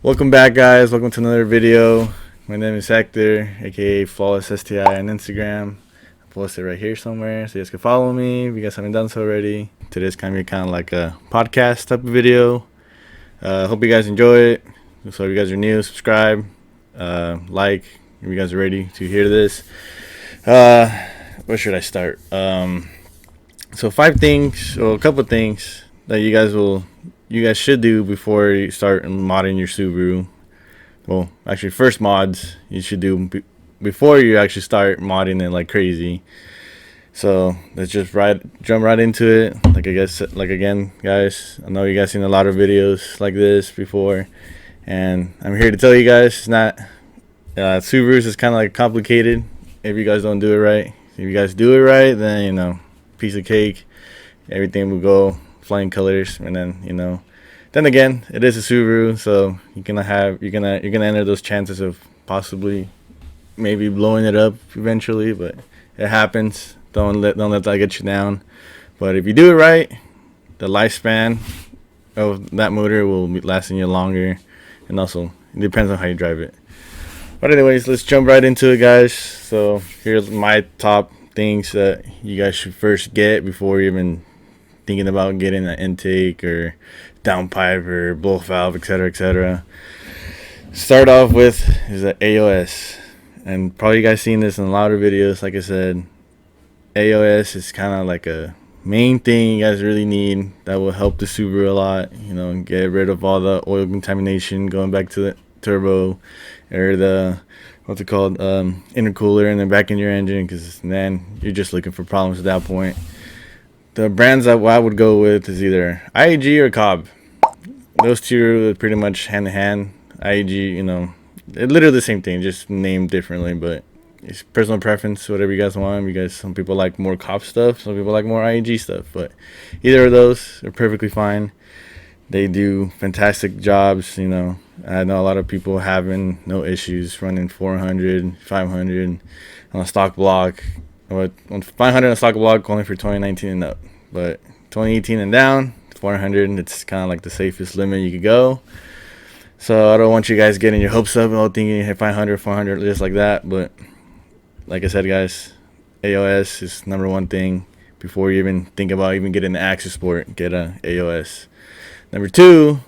Welcome back, guys. Welcome to another video. My name is Hector, aka Flawless STI on Instagram. I posted right here somewhere, so you guys can follow me if you guys haven't done so already. Today's kind of like a podcast type of video. Hope you guys enjoy it. So if you guys are new, subscribe, like. If you guys are ready to hear this, where should I start? So 5 things, or a couple things that you guys should do before you start modding your Subaru. Well, actually, first mods you should do before you actually start modding it like crazy. So let's just jump right into it. Again, guys, I know you guys seen a lot of videos like this before, and I'm here to tell you guys it's not. Subarus is kind of like complicated if you guys don't do it right. If you guys do it right, then piece of cake, everything will go flying colors. And then again, it is a Subaru, so you're gonna enter those chances of possibly maybe blowing it up eventually, but it happens. Don't let that get you down. But if you do it right, the lifespan of that motor will be lasting you longer, and also it depends on how you drive it. But anyways, let's jump right into it, guys. So here's my top things that you guys should first get before you're even thinking about getting an intake or downpipe or blow valve, etc., etc. Start off with is the AOS, and probably you guys seen this in a lot of videos. Like I said, AOS is kind of like a main thing you guys really need that will help the Subaru a lot. And get rid of all the oil contamination going back to the turbo or the intercooler and then back in your engine, because then you're just looking for problems at that point. The brands that I would go with is either IAG or Cobb. Those two are pretty much hand in hand. IAG, it's literally the same thing, just named differently, but it's personal preference, whatever you guys want. Some people like more Cobb stuff, some people like more IAG stuff, but either of those are perfectly fine. They do fantastic jobs. I know a lot of people having no issues running 400, 500 on a stock block. On 500 on a stock block only for 2019 and up. But 2018 and down, 400, it's kind of like the safest limit you could go. So I don't want you guys getting your hopes up and all thinking you hit 500, 400, just like that. But like I said, guys, AOS is #1 thing. Before you even think about even getting the Axis Sport, get a AOS. Number 2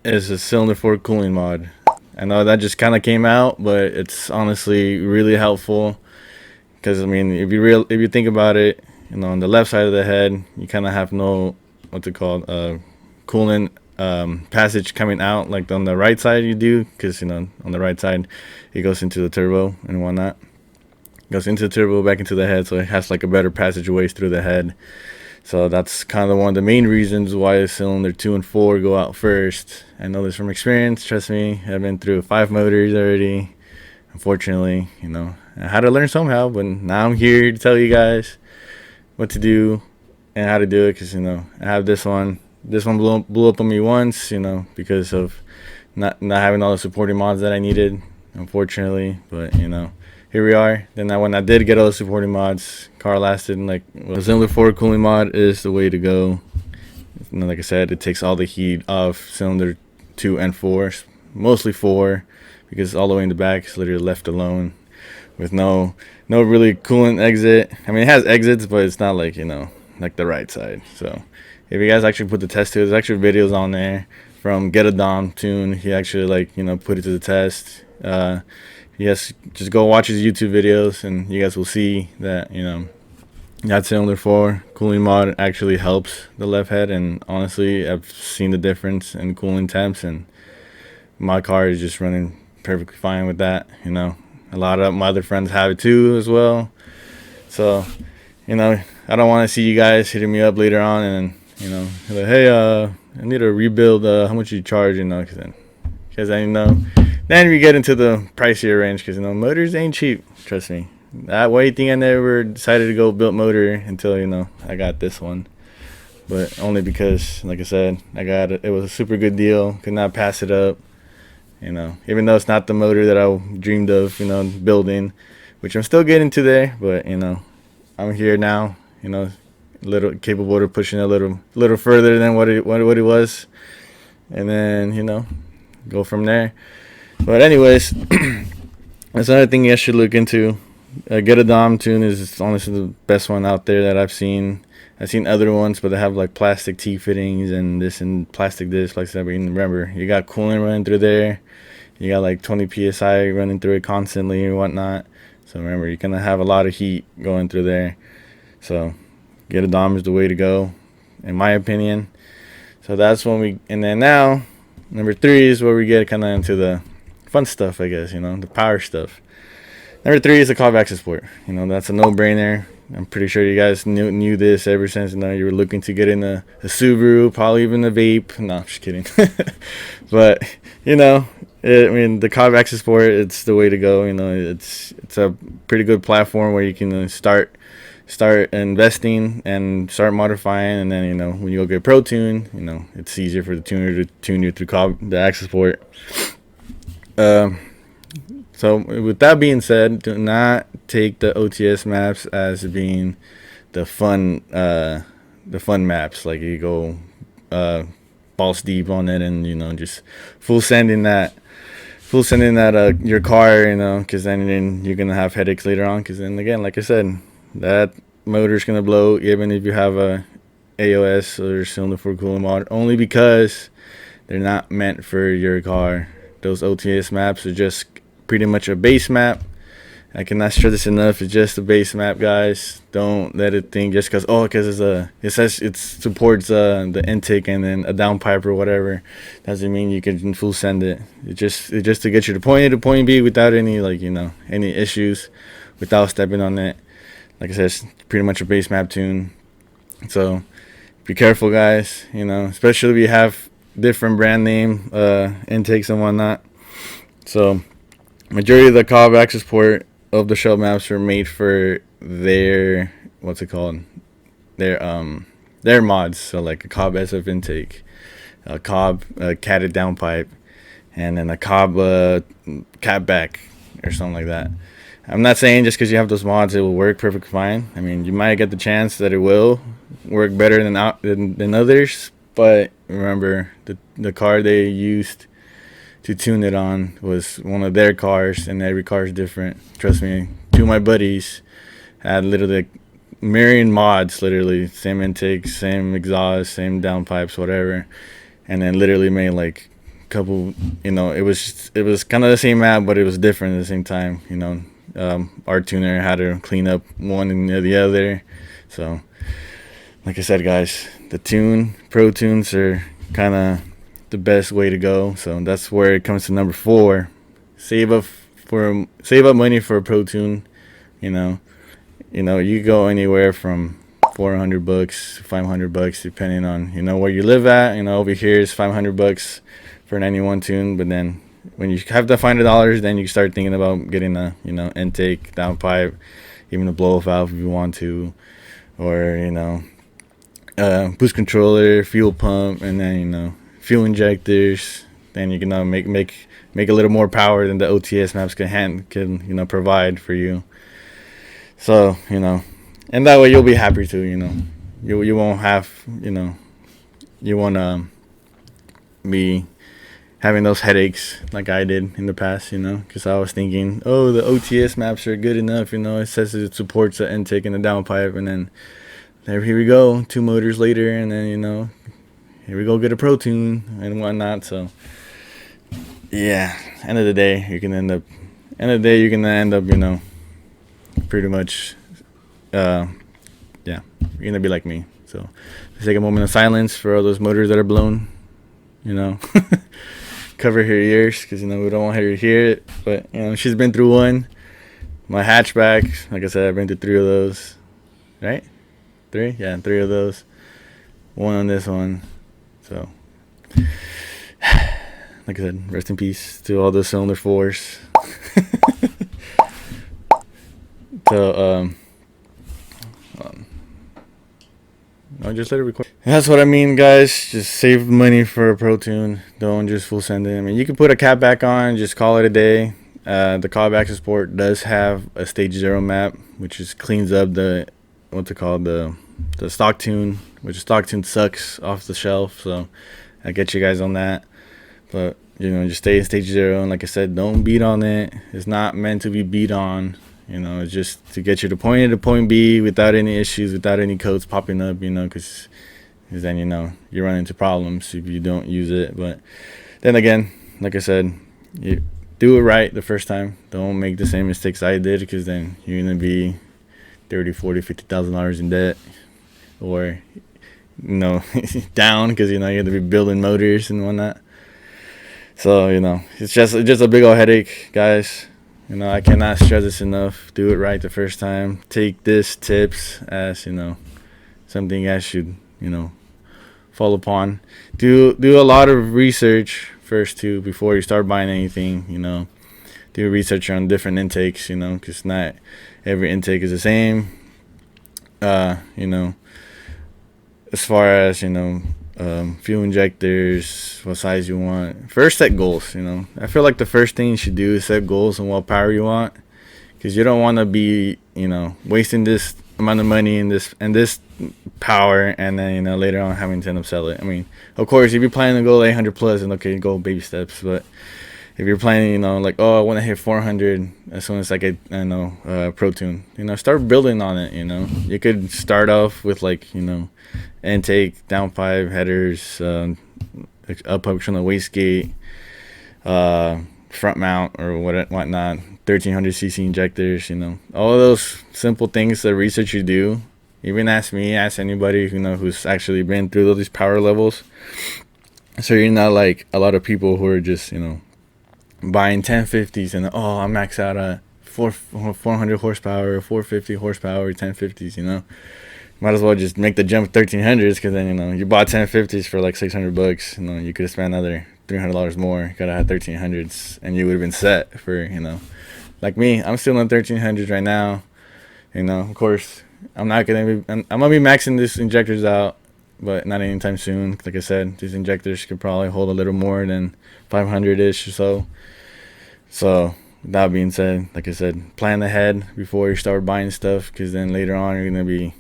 is a cylinder fork cooling mod. I know that just kind of came out, but it's honestly really helpful, because if you think about it, on the left side of the head you kind of have no coolant passage coming out like on the right side you do, because on the right side it goes into the turbo and whatnot. It goes into the turbo back into the head, so it has like a better passageways through the head. So that's kind of one of the main reasons why cylinder 2 and 4 go out first. I know this from experience. Trust me, I've been through 5 motors already. Unfortunately, I had to learn somehow, but now I'm here to tell you guys what to do and how to do it, because I have this one. This one blew up on me once, because of not having all the supporting mods that I needed, unfortunately. But here we are. Then when I did get all the supporting mods, car lasted the cylinder fork cooling mod is the way to go. Like I said, it takes all the heat off cylinder 2 and 4, mostly 4, because all the way in the back is literally left alone with no really coolant exit. I mean, it has exits, but it's not like the right side. So if you guys actually put the test to it, there's actually videos on there from Get a Dom Tune. He actually put it to the test. Yes, just go watch his YouTube videos, and you guys will see that that cylinder 4 cooling mod actually helps the left head. And honestly, I've seen the difference in cooling temps, and my car is just running perfectly fine with that. A lot of my other friends have it too as well. So I don't want to see you guys hitting me up later on and like, hey, I need to rebuild. How much you charge? Because then we get into the pricier range, because motors ain't cheap. Trust me. That way thing, I never decided to go build motor until I got this one. But only because, like I said, I got it. It was a super good deal. Could not pass it up. Even though it's not the motor that I dreamed of, building, which I'm still getting to there. But I'm here now. Little capable of pushing a little further than what it was. And then go from there. But anyways, that's another thing you guys should look into. Get a Dom tune is honestly the best one out there that I've seen. I've seen other ones, but they have like plastic T fittings and this and plastic this, like that. But remember, you got coolant running through there. You got like 20 psi running through it constantly and whatnot. So remember, you're gonna have a lot of heat going through there. So get a Dom is the way to go, in my opinion. So that's when we, and then now, number 3 is where we get kind of into the fun stuff, I guess, the power stuff. Number 3 is the Cobb Access Port. That's a no-brainer. I'm pretty sure you guys knew this ever since you were looking to get in a Subaru, probably even a vape. No, I'm just kidding. But, the Cobb Access Port, it's the way to go. It's a pretty good platform where you can start investing and start modifying, and then when you go get Pro Tune, it's easier for the tuner to tune you through the access port. So with that being said, do not take the OTS maps as being the fun maps. Like you go balls deep on it and just full sending that your car, because then you're gonna have headaches later on. Because then again, like I said, that motor's gonna blow even if you have a AOS or cylinder for coolant mod, only because they're not meant for your car. Those OTS maps are just pretty much a base map. I cannot stress this enough. It's just a base map, guys. Don't let it think just because it says it supports the intake and then a downpipe or whatever, doesn't mean you can full send it. It's just to get you to point A to point B without any any issues, without stepping on it. Like I said, it's pretty much a base map tune. So be careful, guys. Especially if you have different brand name intakes and whatnot. So majority of the Cobb Access Port of the shell maps are made for their their mods. So like a Cobb SF intake, a Cobb catted downpipe, and then a Cobb catback or something like that. I'm not saying just because you have those mods it will work perfectly fine. I mean, you might get the chance that it will work better than others, but remember the car they used to tune it on was one of their cars, and every car is different. Trust me, 2 of my buddies had literally million mods, literally same intake, same exhaust, same downpipes, whatever, and then literally made like a couple. It was kind of the same map, but it was different at the same time. Our tuner had to clean up one and the other. So like I said, guys, the Pro Tunes are kind of the best way to go. So that's where it comes to number 4. Save up money for a Pro Tune. You go anywhere from $400 to $500, depending on where you live at. Over here is $500 for a 91 tune, but then when you have the $500, then you start thinking about getting a intake, downpipe, even a blow-off valve if you want to, or boost controller, fuel pump, and then fuel injectors. Then you can make a little more power than the OTS maps can provide for you. So and that way you'll be happy too. You won't have you won't be having those headaches like I did in the past, because I was thinking, oh, the OTS maps are good enough, it says it supports the intake and the downpipe, and then here we go, 2 motors later, and then here we go get a Pro Tune and whatnot. So yeah, end of the day you're gonna end up pretty much you're gonna be like me. So let's take a moment of silence for all those motors that are blown. Cover her ears because we don't want her to hear it, but she's been through one. My hatchback, like I said, I've been through 3 of those, right? 3 of those, 1 on this one. So like I said, rest in peace to all those cylinder 4s. So I'll just let it record. That's what I mean, guys. Just save money for a Pro Tune. Don't just full send it. I mean, you can put a cap back on, just call it a day. The Cobb Access Port does have a stage 0 map, which just cleans up the stock tune, which stock tune sucks off the shelf. So I get you guys on that. But just stay in stage 0. And like I said, don't beat on it. It's not meant to be beat on. It's just to get you to point A to point B without any issues, without any codes popping up, because then, you run into problems if you don't use it. But then again, like I said, you do it right the first time. Don't make the same mistakes I did, because then you're going to be $30, $40, $50,000 in debt, or, down, because, you're going to be building motors and whatnot. So, it's just a big old headache, guys. I cannot stress this enough. Do it right the first time. Take this tips as, something you guys should, fall upon. Do a lot of research first, too, before you start buying anything, Do research on different intakes, because not every intake is the same. As far as, fuel injectors, what size you want. First, set goals. I feel like the first thing you should do is set goals on what power you want, because you don't want to be wasting this amount of money in this power, and then later on having to end up sell it. I mean, of course, if you're planning to go 800 plus, and okay, go baby steps. But if you're planning, like, oh, I want to hit 400 as soon as I get, Pro Tune, start building on it. You could start off with intake, downpipe, headers, up function on the wastegate, front mount or whatnot, 1300cc injectors, all of those simple things, the research you do. Even ask me, ask anybody who's actually been through all these power levels. So you're not like a lot of people who are just buying 1050s and I max out at 400 horsepower, 450 horsepower, 1050s. Might as well just make the jump 1300s, because then you bought 1050s for like $600. You could have spent another $300 more. Could have had 1300s, and you would have been set for like me. I'm still on 1300s right now. Of course, I'm gonna be maxing these injectors out, but not anytime soon. Like I said, these injectors could probably hold a little more than 500-ish or so. So that being said, like I said, plan ahead before you start buying stuff, because then later on you're gonna be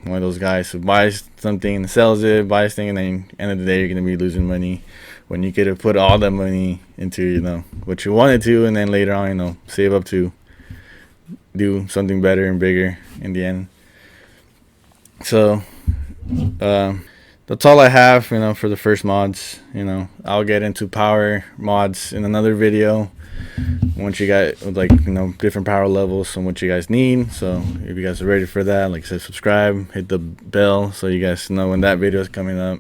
one of those guys who buys something and sells it, buys thing, and then end of the day you're gonna be losing money when you could have put all that money into what you wanted to, and then later on save up to do something better and bigger in the end. So that's all I have for the first mods. I'll get into power mods in another video once you got different power levels and what you guys need. So if you guys are ready for that, like I said, subscribe, hit the bell so you guys know when that video is coming up.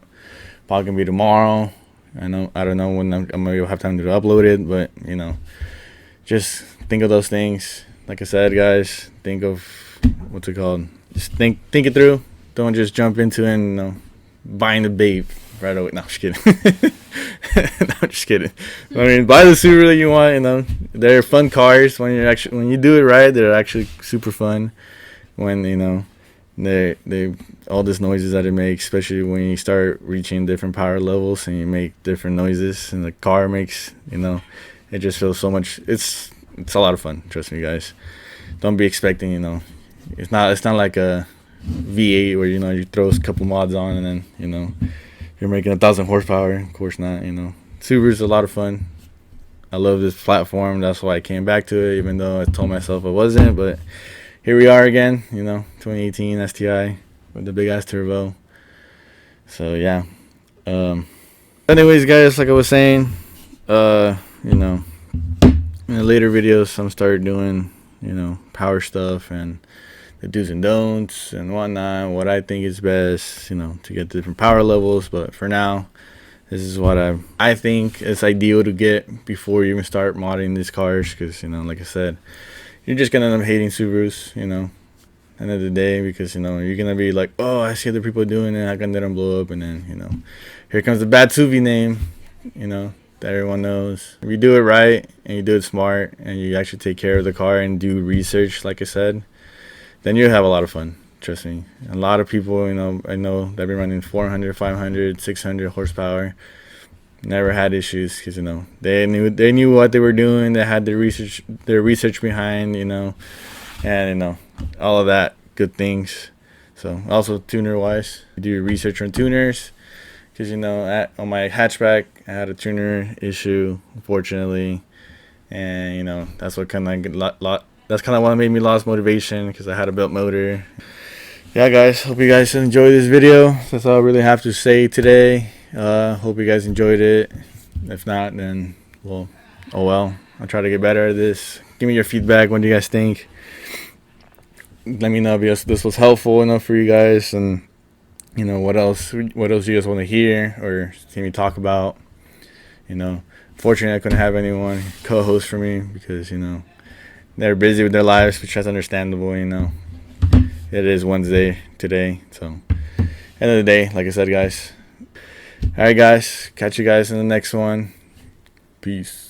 Probably gonna be tomorrow. I don't know when I'm gonna have time to upload it, but just think of those things. Like I said, guys, think of what's it called. Just think it through. Don't just jump into it and buying the bait right away. No, I'm just kidding. No, I'm just kidding. I mean, buy the Subaru that you want. They're fun cars when you do it right. They're actually super fun. When they all these noises that it makes, especially when you start reaching different power levels and you make different noises, and the car makes it just feels so much. It's a lot of fun. Trust me, guys. Don't be expecting it's not like a V8 where you throw a couple mods on and then you're making 1,000 horsepower. Of course not. Subaru's a lot of fun. I love this platform. That's why I came back to it, even though I told myself I wasn't. But here we are again. 2018 STI with the big ass turbo. So yeah. Anyways, guys, like I was saying, in the later videos, I'm started doing power stuff and the do's and don'ts and whatnot, what I think is best, to get the different power levels. But for now, this is what I think is ideal to get before you even start modding these cars, because like I said, you're just gonna end up hating Subarus, end of the day, because you're gonna be like, oh, I see other people doing it, how come they don't blow up? And then here comes the bad Suvi name, that everyone knows. If you do it right and you do it smart and you actually take care of the car and do research, like I said, then you'll have a lot of fun. Trust me. A lot of people, I know that been running 400, 500, 600 horsepower, never had issues, because they knew what they were doing. They had their research behind, and all of that good things. So also tuner wise, do your research on tuners, because on my hatchback I had a tuner issue, unfortunately, and you know that's what kind of that's kind of what made me lost motivation because I had a built motor. Yeah, guys, hope you guys enjoy this video. That's all I really have to say today. Hope you guys enjoyed it. If not, then well, oh well. I'll try to get better at this. Give me your feedback. What do you guys think? Let me know if this was helpful enough for you guys, and you know what else you guys want to hear or see me talk about. You know, fortunately I couldn't have anyone co-host for me because you know they're busy with their lives, which is understandable. You know, it is Wednesday today, so end of the day, like I said, guys. All right, guys, catch you guys in the next one. Peace.